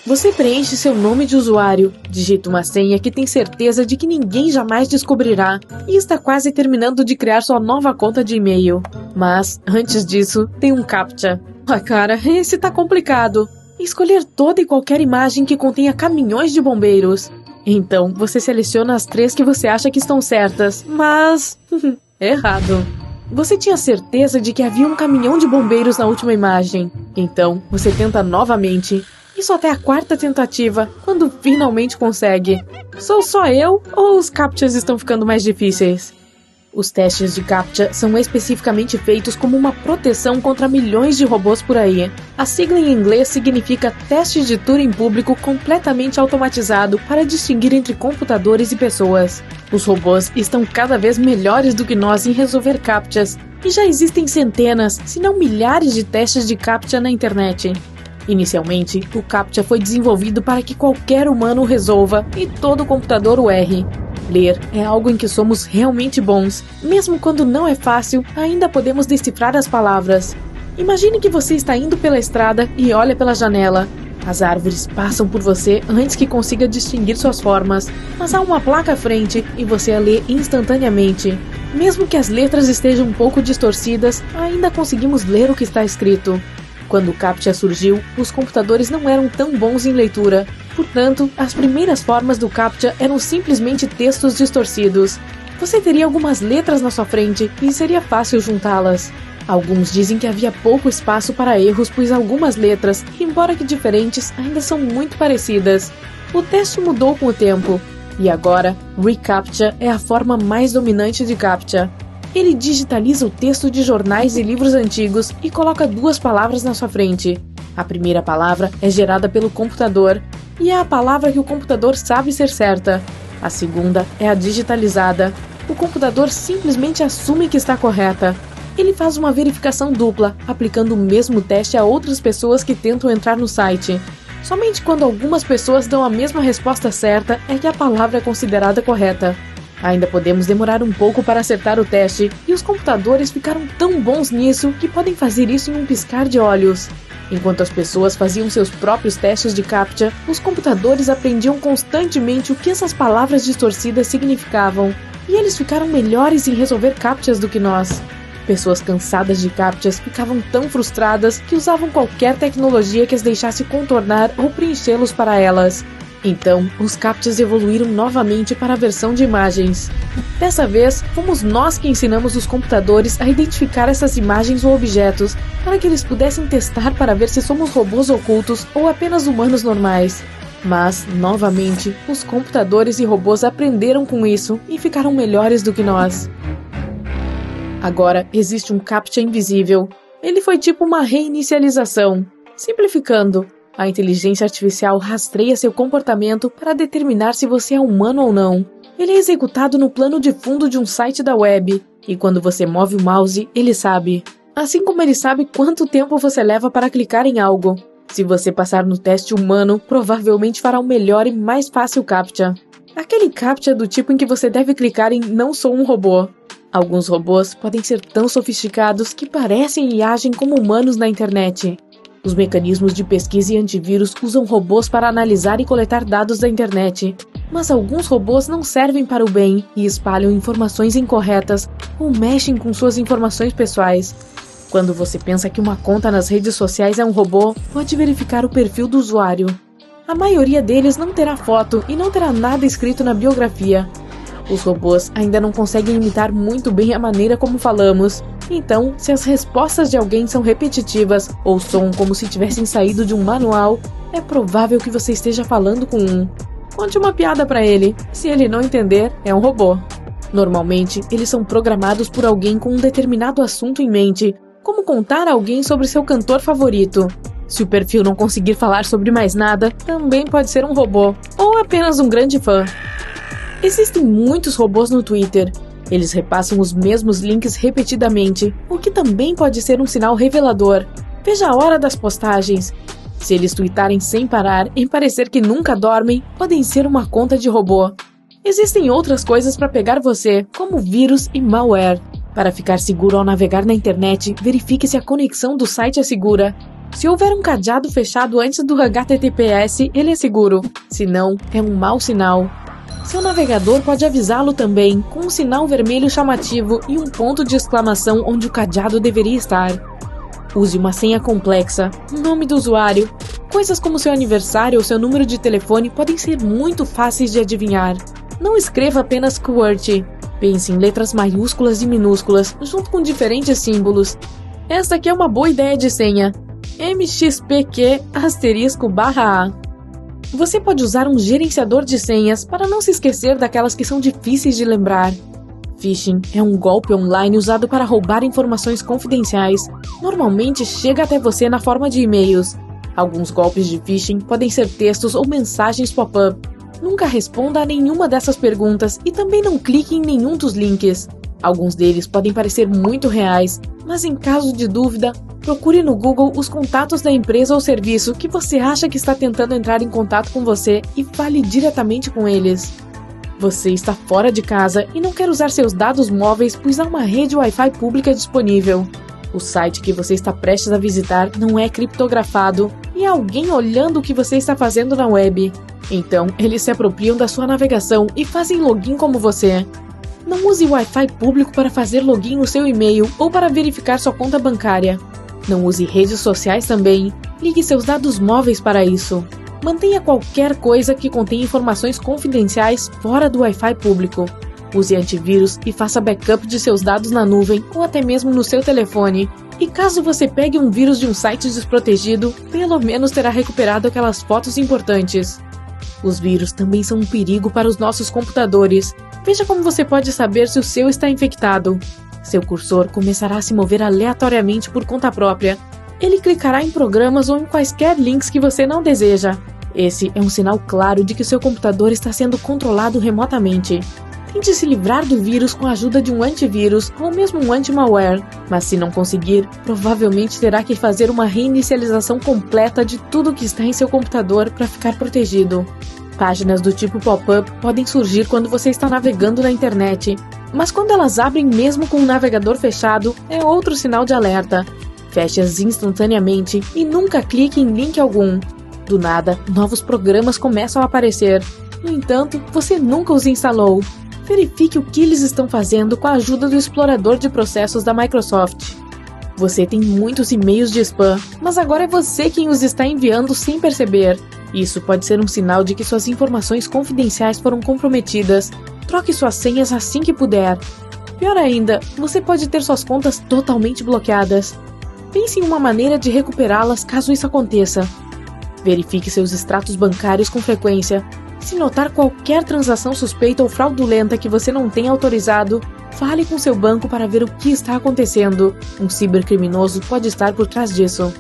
Você preenche seu nome de usuário, digita uma senha que tem certeza de que ninguém jamais descobrirá e está quase terminando de criar sua nova conta de e-mail. Mas, antes disso, tem um CAPTCHA. Ah, cara, esse tá complicado. Escolher toda e qualquer imagem que contenha caminhões de bombeiros. Então, você seleciona as 3 que você acha que estão certas, mas... errado. Você tinha certeza de que havia um caminhão de bombeiros na última imagem. Então, você tenta novamente. Isso até a 4ª tentativa, quando finalmente consegue. Sou só eu ou os CAPTCHAs estão ficando mais difíceis? Os testes de CAPTCHA são especificamente feitos como uma proteção contra milhões de robôs por aí. A sigla em inglês significa Teste de Turing Público completamente automatizado para distinguir entre computadores e pessoas. Os robôs estão cada vez melhores do que nós em resolver CAPTCHAs, e já existem centenas, se não milhares de testes de CAPTCHA na internet. Inicialmente, o CAPTCHA foi desenvolvido para que qualquer humano o resolva e todo computador o erre. Ler é algo em que somos realmente bons. Mesmo quando não é fácil, ainda podemos decifrar as palavras. Imagine que você está indo pela estrada e olha pela janela. As árvores passam por você antes que consiga distinguir suas formas, mas há uma placa à frente e você a lê instantaneamente. Mesmo que as letras estejam um pouco distorcidas, ainda conseguimos ler o que está escrito. Quando o CAPTCHA surgiu, os computadores não eram tão bons em leitura. Portanto, as primeiras formas do CAPTCHA eram simplesmente textos distorcidos. Você teria algumas letras na sua frente e seria fácil juntá-las. Alguns dizem que havia pouco espaço para erros, pois algumas letras, embora que diferentes, ainda são muito parecidas. O teste mudou com o tempo, e agora, reCAPTCHA é a forma mais dominante de CAPTCHA. Ele digitaliza o texto de jornais e livros antigos e coloca 2 palavras na sua frente. A primeira palavra é gerada pelo computador e é a palavra que o computador sabe ser certa. A segunda é a digitalizada. O computador simplesmente assume que está correta. Ele faz uma verificação dupla, aplicando o mesmo teste a outras pessoas que tentam entrar no site. Somente quando algumas pessoas dão a mesma resposta certa é que a palavra é considerada correta. Ainda podemos demorar um pouco para acertar o teste, e os computadores ficaram tão bons nisso que podem fazer isso em um piscar de olhos. Enquanto as pessoas faziam seus próprios testes de CAPTCHA, os computadores aprendiam constantemente o que essas palavras distorcidas significavam, e eles ficaram melhores em resolver CAPTCHAs do que nós. Pessoas cansadas de CAPTCHAs ficavam tão frustradas que usavam qualquer tecnologia que as deixasse contornar ou preenchê-los para elas. Então, os CAPTCHAs evoluíram novamente para a versão de imagens. Dessa vez, fomos nós que ensinamos os computadores a identificar essas imagens ou objetos, para que eles pudessem testar para ver se somos robôs ocultos ou apenas humanos normais. Mas, novamente, os computadores e robôs aprenderam com isso e ficaram melhores do que nós. Agora, existe um CAPTCHA invisível. Ele foi tipo uma reinicialização. Simplificando, a inteligência artificial rastreia seu comportamento para determinar se você é humano ou não. Ele é executado no plano de fundo de um site da web, e quando você move o mouse, ele sabe. Assim como ele sabe quanto tempo você leva para clicar em algo. Se você passar no teste humano, provavelmente fará o melhor e mais fácil CAPTCHA. Aquele CAPTCHA do tipo em que você deve clicar em "não sou um robô". Alguns robôs podem ser tão sofisticados que parecem e agem como humanos na internet. Os mecanismos de pesquisa e antivírus usam robôs para analisar e coletar dados da internet. Mas alguns robôs não servem para o bem e espalham informações incorretas ou mexem com suas informações pessoais. Quando você pensa que uma conta nas redes sociais é um robô, pode verificar o perfil do usuário. A maioria deles não terá foto e não terá nada escrito na biografia. Os robôs ainda não conseguem imitar muito bem a maneira como falamos. Então, se as respostas de alguém são repetitivas ou soam como se tivessem saído de um manual, é provável que você esteja falando com um. Conte uma piada para ele. Se ele não entender, é um robô. Normalmente, eles são programados por alguém com um determinado assunto em mente, como contar a alguém sobre seu cantor favorito. Se o perfil não conseguir falar sobre mais nada, também pode ser um robô, ou apenas um grande fã. Existem muitos robôs no Twitter. Eles repassam os mesmos links repetidamente, o que também pode ser um sinal revelador. Veja a hora das postagens. Se eles tweetarem sem parar e parecer que nunca dormem, podem ser uma conta de robô. Existem outras coisas para pegar você, como vírus e malware. Para ficar seguro ao navegar na internet, verifique se a conexão do site é segura. Se houver um cadeado fechado antes do HTTPS, ele é seguro. Se não, é um mau sinal. Seu navegador pode avisá-lo também, com um sinal vermelho chamativo e um ponto de exclamação onde o cadeado deveria estar. Use uma senha complexa, nome do usuário. Coisas como seu aniversário ou seu número de telefone podem ser muito fáceis de adivinhar. Não escreva apenas QWERTY. Pense em letras maiúsculas e minúsculas, junto com diferentes símbolos. Esta aqui é uma boa ideia de senha. MXPQ**A. Você pode usar um gerenciador de senhas para não se esquecer daquelas que são difíceis de lembrar. Phishing é um golpe online usado para roubar informações confidenciais. Normalmente chega até você na forma de e-mails. Alguns golpes de phishing podem ser textos ou mensagens pop-up. Nunca responda a nenhuma dessas perguntas e também não clique em nenhum dos links. Alguns deles podem parecer muito reais, mas em caso de dúvida, procure no Google os contatos da empresa ou serviço que você acha que está tentando entrar em contato com você e fale diretamente com eles. Você está fora de casa e não quer usar seus dados móveis, pois há uma rede Wi-Fi pública disponível. O site que você está prestes a visitar não é criptografado e há alguém olhando o que você está fazendo na web. Então, eles se apropriam da sua navegação e fazem login como você. Não use Wi-Fi público para fazer login no seu e-mail ou para verificar sua conta bancária. Não use redes sociais também. Ligue seus dados móveis para isso. Mantenha qualquer coisa que contém informações confidenciais fora do Wi-Fi público. Use antivírus e faça backup de seus dados na nuvem ou até mesmo no seu telefone. E caso você pegue um vírus de um site desprotegido, pelo menos terá recuperado aquelas fotos importantes. Os vírus também são um perigo para os nossos computadores. Veja como você pode saber se o seu está infectado. Seu cursor começará a se mover aleatoriamente por conta própria. Ele clicará em programas ou em quaisquer links que você não deseja. Esse é um sinal claro de que seu computador está sendo controlado remotamente. Tente se livrar do vírus com a ajuda de um antivírus ou mesmo um anti-malware, mas se não conseguir, provavelmente terá que fazer uma reinicialização completa de tudo que está em seu computador para ficar protegido. Páginas do tipo pop-up podem surgir quando você está navegando na internet, mas quando elas abrem mesmo com o navegador fechado, é outro sinal de alerta. Feche-as instantaneamente e nunca clique em link algum. Do nada, novos programas começam a aparecer. No entanto, você nunca os instalou. Verifique o que eles estão fazendo com a ajuda do explorador de processos da Microsoft. Você tem muitos e-mails de spam, mas agora é você quem os está enviando sem perceber. Isso pode ser um sinal de que suas informações confidenciais foram comprometidas. Troque suas senhas assim que puder. Pior ainda, você pode ter suas contas totalmente bloqueadas. Pense em uma maneira de recuperá-las caso isso aconteça. Verifique seus extratos bancários com frequência. Se notar qualquer transação suspeita ou fraudulenta que você não tenha autorizado, fale com seu banco para ver o que está acontecendo. Um cibercriminoso pode estar por trás disso.